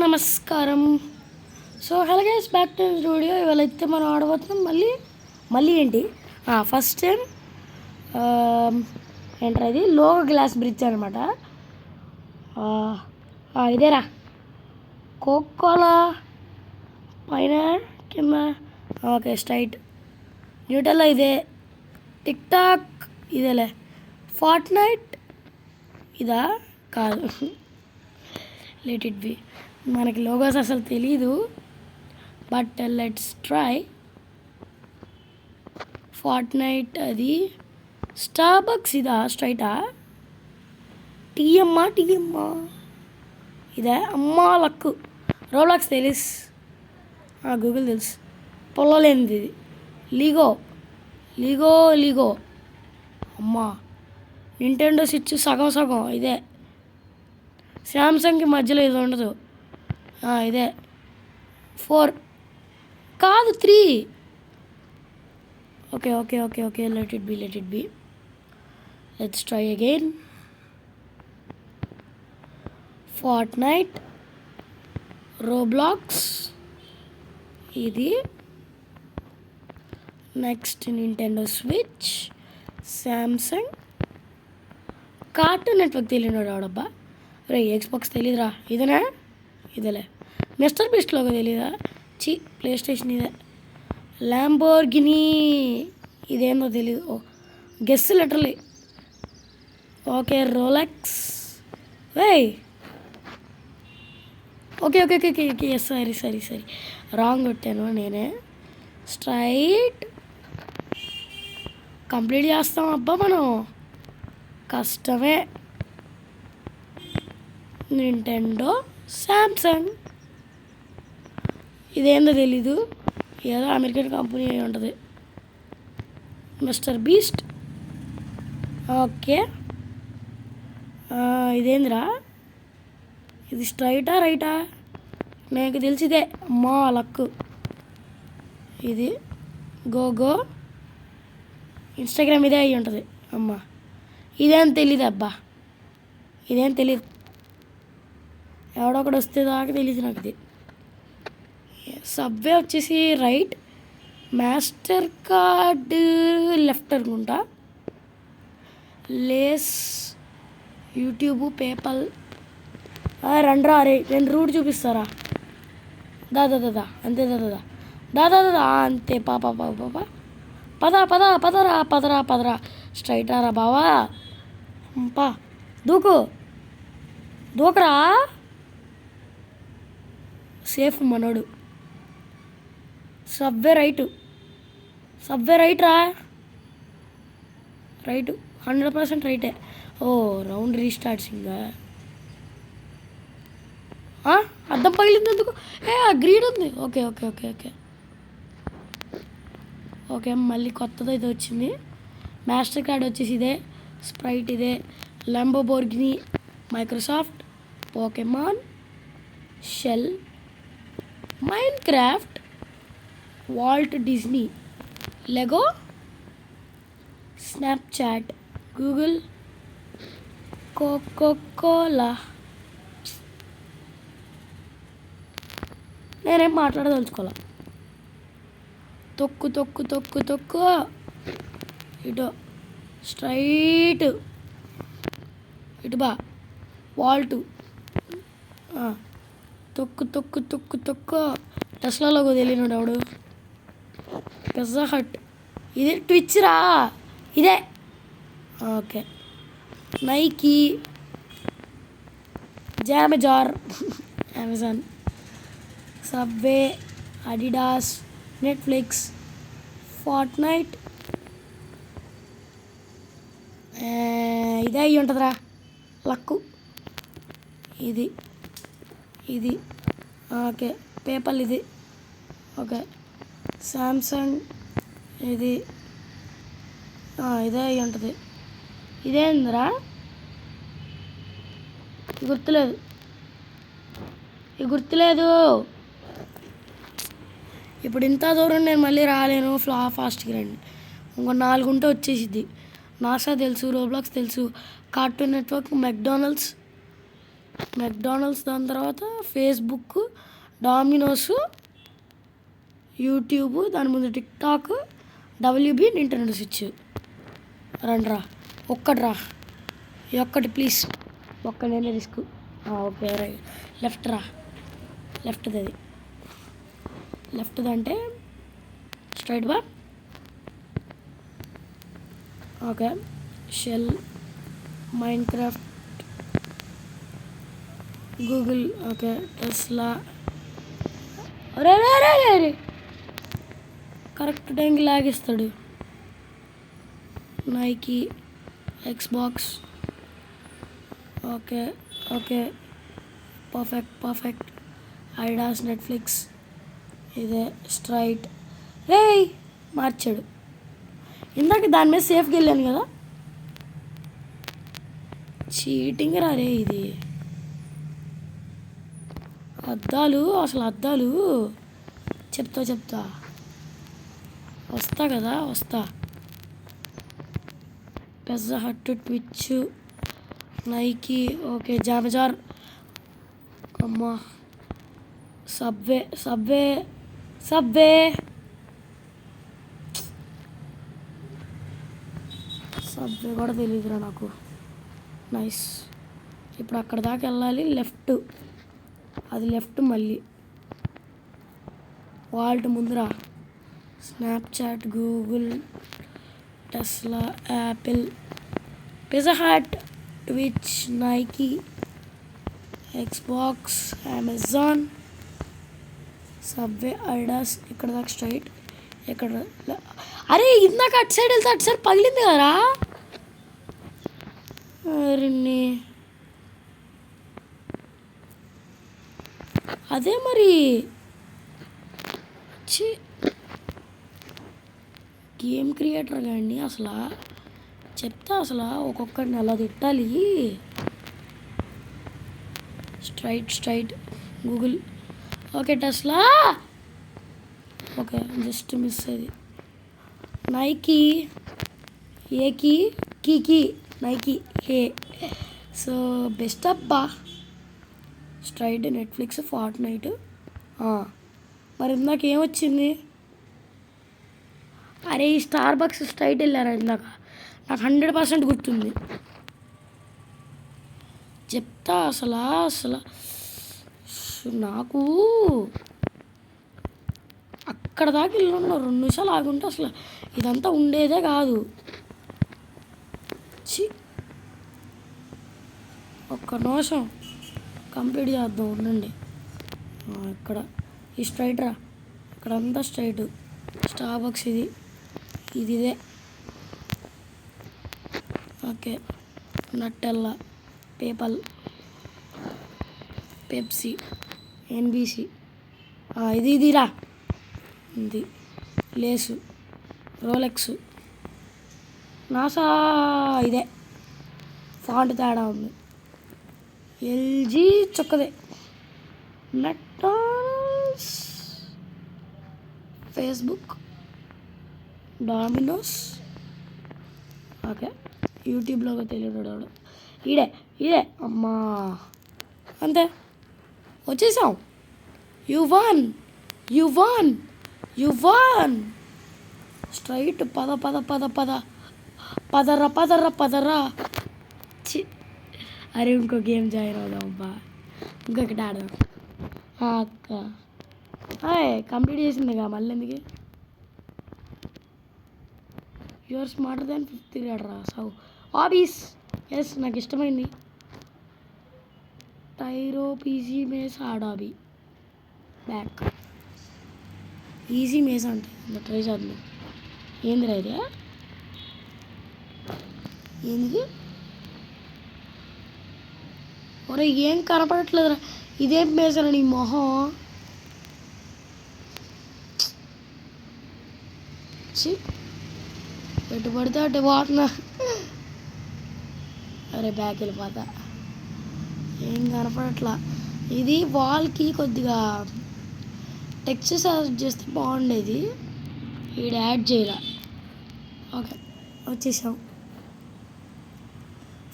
నమస్కారం. So hello guys, back to studio. ఇవాళ అయితే మనం ఆడబోతున్నాం మళ్ళీ ఏంటి ఫస్ట్ టైం ఏంట్రా ఇది లో గ్లాస్ బ్రిడ్జ్ అనమాట. ఇదేరా కోకోలా పైన కింద ఓకే స్ట్రైట్ న్యూటల్లో ఇదే టిక్ టాక్ ఇదేలే ఫార్ట్ నైట్ ఇదా కాదు లెట్ ఇట్ బి. మనకి లోగోస్ అసలు తెలీదు but let's try. Fortnite అది స్టార్బక్స్ ఇదా స్ట్రైటా టీఎమ్మా ఇదే అమ్మా లక్కు రోబ్లాక్స్ తెలుసు గూగుల్ తెలుసు పొల్లలేనిది ఇది లీగో అమ్మా నింటెండో స్విచ్ సగం ఇదే శాంసంగ్కి మధ్యలో ఇది ఉండదు ఇదే 4 కాదు 3 okay let it be let's try again. Fortnite Roblox ఇది next Nintendo Switch Samsung Cartoon Network తెలియనాడు ఆడబ్బా. రే ఎక్స్బాక్స్ తెలీదురా ఇదేలే మిస్టర్ బీస్ట్ లోగో తెలీదా ప్లే స్టేషన్ ఇదే ల్యాంబోర్గినీ ఇదేందో తెలీదు. Guess literally okay Rolex okay సరీ రాంగ్ కొట్టాను నేనే. స్ట్రైట్ కంప్లీట్ చేస్తాం అబ్బా మనం కష్టమే. నింటెండో శాంసంగ్ ఇదేందో తెలీదు ఏదో అమెరికన్ కంపెనీ అయి ఉంటుంది. మిస్టర్ బీస్ట్ ఓకే ఇదేందిరా ఇది స్ట్రైటా రైటా నాకు తెలిసిదే అమ్మా లక్కు. ఇది గో ఇన్స్టాగ్రామ్ ఇదే అయి ఉంటుంది అమ్మా. ఇదేం తెలీదు అబ్బా ఇదేం తెలీదు ఎవడొకడు వస్తే దాకా తెలియదు నాకు. ఇది సబ్వే వచ్చేసి రైట్ మాస్టర్ కార్డ్ లెఫ్ట్ అనుకుంటా. లేస్ యూట్యూబ్ పేపల్ రండ్రా అరే 2 రూట్ చూపిస్తారా దాదా అంతే దాదా అంతే పాప పదరా స్ట్రైట్ రా బావా దూకరా సేఫ్ మనోడు. సబ్వే రైట్ రా రైట్ 100% రైటే. రౌండ్ రీస్టార్ట్స్ ఇంకా అద్దం పగిలింది ఎందుకు గ్రీడ్ ఉంది. ఓకే మళ్ళీ కొత్తది అయితే వచ్చింది. మాస్టర్ కార్డ్ వచ్చేసి ఇదే స్ప్రైట్ ఇదే Lamborghini Microsoft Pokemon Shell Minecraft Walt Disney Lego Snapchat Google Coca Cola. నేనేం మాట్లాడదలుచుకోవాలా. తొక్కు ఇటు స్ట్రైట్ ఇటు బా వాల్టు తొక్కు టెస్లాలోకి తెలియనాడు ఎవడు. పిజ్జా హట్ ఇది ట్విచ్ రా ఇదే ఓకే. నైకీ జామెజార్ Amazon Subway Adidas Netflix Fortnite ఇదే అయ్యి ఉంటుందిరా లక్కు. ఇది ఓకే పేపల్ ఇది ఓకే శాంసంగ్ ఇది ఇదే అయ్యి ఉంటుంది. ఇదేందిరా గుర్తులేదు. ఇప్పుడు ఇంత దూరం నేను మళ్ళీ రాలేను. ఫాస్ట్గా రండి. ఇంకో 4 ఉంటే వచ్చేసిద్ది. నాసా తెలుసు, రోబ్లాక్స్ తెలుసు, కార్టూన్ నెట్వర్క్, మెక్డానల్డ్స్, మెక్డానల్డ్స్, దాని తర్వాత ఫేస్బుక్, డామినోస్, యూట్యూబ్, దాని ముందు టిక్టాక్, డబ్ల్యూబీ, నింటెండో స్విచ్. రండ్రా ఒక్కడ్రా, ఈ ఒక్కటి ప్లీజ్, ఒక్కడైనా రిస్క్. ఓకే రైట్, లెఫ్ట్ రా, లెఫ్ట్ది, అది లెఫ్ట్ది అంటే స్ట్రైట్ బా. Okay, Shell, Minecraft, Google, okay, Tesla. అరే అరే అరే కరెక్ట్ టైంకి లాగిస్తాడు. Nike, Xbox, okay okay, perfect. Adidas, Netflix, ఇదే స్ట్రైట్. రే మార్చాడు. ఇందాక దాని మీద సేఫ్కి వెళ్ళాను కదా, చీటింగ్ రా రే ఇది. అద్దాలు, అసలు అద్దాలు చెప్తా వస్తా కదా, వస్తా. Pizza Hut, Twitch, Nike, okay, జామజార్, అమ్మా, సబ్వే కూడా తెలియదురా నాకు. నైస్. ఇప్పుడు అక్కడ దాకా వెళ్ళాలి, లెఫ్ట్, అది లెఫ్ట్. మళ్ళీ వాల్ట్ ముందురా. Snapchat, Google, Tesla, Apple, Pizza Hut, Twitch, Nike, Xbox, Amazon, Subway, Adidas. ఇక్కడ దాకా స్ట్రైట్. ఇక్కడ అరే ఇందాక అటు సైడ్ వెళ్తే అటు సైడ్ పగిలింది కదరా. అదే మరి గేమ్ క్రియేటర్ కానీ అసలు చెప్తా, అసలు ఒక్కొక్కడిని అలా తిట్టాలి. Straight, Google, okay, Tesla, okay, just miss అది. నైకీ, కీకి, నైకీ, హే. సో బెస్ట్ అబ్బా. Straight, Netflix, Fortnite. మరి ఇందాక ఏమొచ్చింది? అరే ఈ స్టార్ బక్స్ స్ట్రైట్ వెళ్ళారా ఇందాక, నాకు 100% గుర్తుంది. చెప్తా అసలు నాకు అక్కడ దాకా వెళ్ళున్నా 2 నిమిషాలు ఆగుంటే అసలు ఇదంతా ఉండేదే కాదు. ఒక్క నిమిషం కంప్లీట్ చేద్దాం, ఉండండి. ఇక్కడ ఈ స్ట్రైట్ రా, ఇక్కడంతా స్ట్రైట్. స్టార్ బక్స్ ఇదే. Okay, Nutella, PayPal, Pepsi, NBC, ఇదిరా, ఇది లేసు, రోలెక్స్, నాసా, ఇదే ఫాంట్ తేడా ఉంది. ఎల్జీ చొక్కదే, మెక్డానల్డ్స్, ఫేస్బుక్, డామినోస్, ఓకే, యూట్యూబ్లో తెలియడు ఇదే అమ్మా, అంతే వచ్చేసాం. You won straight. పదరా. అరే ఇంకో గేమ్ జాయిన్ అవుదాం అబ్బా, ఇంకొకటి ఆడదాం. అక్క కంప్లీట్ చేసిందిగా, మళ్ళీ ఎందుకు? Your smarter than 5th grade రా. హాబీస్, ఎస్ నాకు ఇష్టమైంది. టైరో, పీజీ maze, hard hobby, back, easy maze అంటే ఇంకా ట్రై చేద్దాం. ఏందిరా ఇది? ఏంది? ఒరే ఏం కనపడట్లేదురా, ఇదేం మేసారా నీ మొహం? ఎటు పడితే అటు పోతున్నా. అరే బ్యాక్ వెళ్ళిపోతా, ఏం కనపడట్లా. ఇది వాల్కి కొద్దిగా టెక్స్చర్స్ యాడ్ చేస్తే బాగుండేది, యాడ్ చేయాల. ఓకే వచ్చేసాం.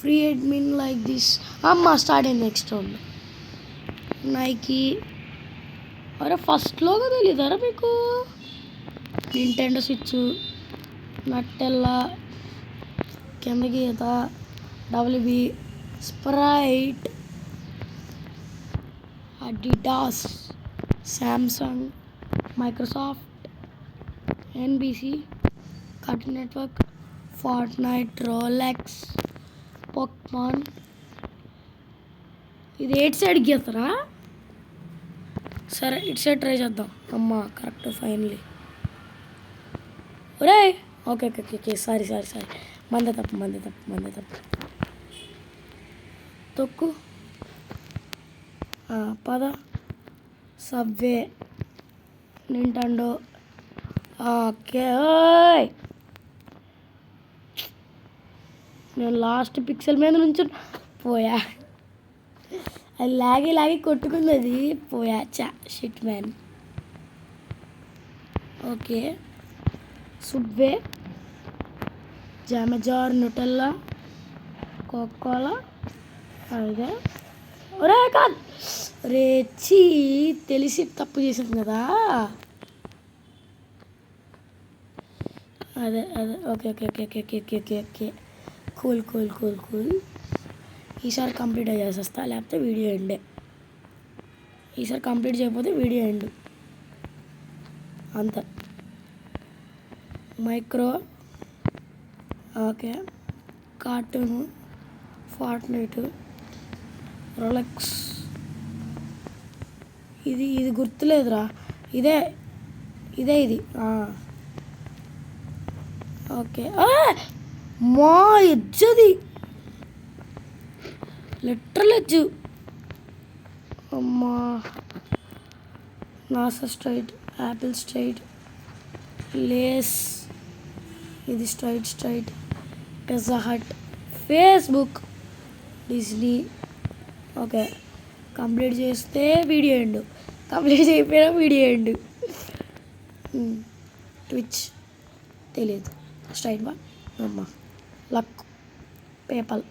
Free admin like this. అమ్మ స్టార్ట్ అయింది నెక్స్ట్ రౌండ్. నైకీ. అరే ఫస్ట్లోగా తెలీదారా మీకు? నింటెండో స్విచ్, నట్టెల్లా, కింద గీత, WB, Sprite, Adidas, Samsung, Microsoft, NBC, Cartoon Network, Fortnite, Rolex, Pokemon. ఇది 8 సైడ్ గీస్తారా? సరే ఇటు సైడ్ ట్రై చేద్దాం. అమ్మా కరెక్ట్ ఫైనలీ. ఒరే ఓకే ఓకే ఓకే సారీ మందే తప్పు. తొక్కు. పద. Subway, Nintendo. ఓకే. నేను లాస్ట్ పిక్సెల్ మీద నుంచి పోయా. అది లాగి కొట్టుకుంది, అది పోయా. Shit man. ఓకే. సుబ్వే, జామజార్, న్యూటెల్లా, కోకోలా. అదే ఒరే కాదు రేచి తెలిసి తప్పు చేసాను కదా. అదే ఓకే. కూల్. ఈసారి కంప్లీట్ చేసేస్తా, లేకపోతే వీడియో ఎండే. ఈసారి కంప్లీట్ చేయకపోతే వీడియో ఎండు అంతే. Micro. Okay. Cartoon, Fortnite, Rolex. ఇది గుర్తులేదురా. ఇదే ఇది. ఓకే. మా ఎజ్జది లిటరల్ ఎజ్జు. అమ్మా. NASA straight, Apple straight, Lays. ఇది straight. Pizza Hut, Facebook, Disney. Okay. Complete చేస్తే వీడియో ఎండు, కంప్లీట్ చేయకపోయినా వీడియో ఎండు. ట్విచ్ తెలియదు. స్ట్రైట్ బా. అమ్మా. Luck, PayPal,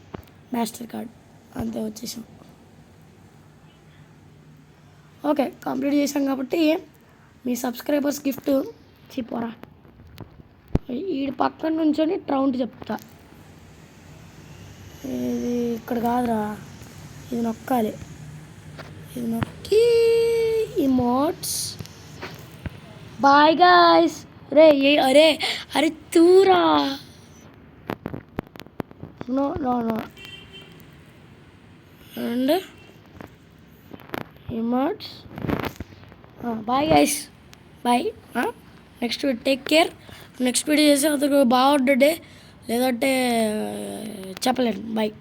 Mastercard. అంతే వచ్చేసాం. ఓకే కంప్లీట్ చేసాం కాబట్టి మీ సబ్స్క్రైబర్స్ గిఫ్ట్ చెప్పరా. వీడి పక్కన నుంచొని ట్రౌంట్ చెప్తా. ఇది ఇక్కడ కాదురా, ఇది నొక్కాలి. ఇది నొక్కి ఇమోట్స్. Bye guys. అరే తూరా. No and emotes. Bye guys. Bye. Next take care. Next video చేసి అతను బాగుంటుండే, లేదంటే చెప్పలేను. బాయ్.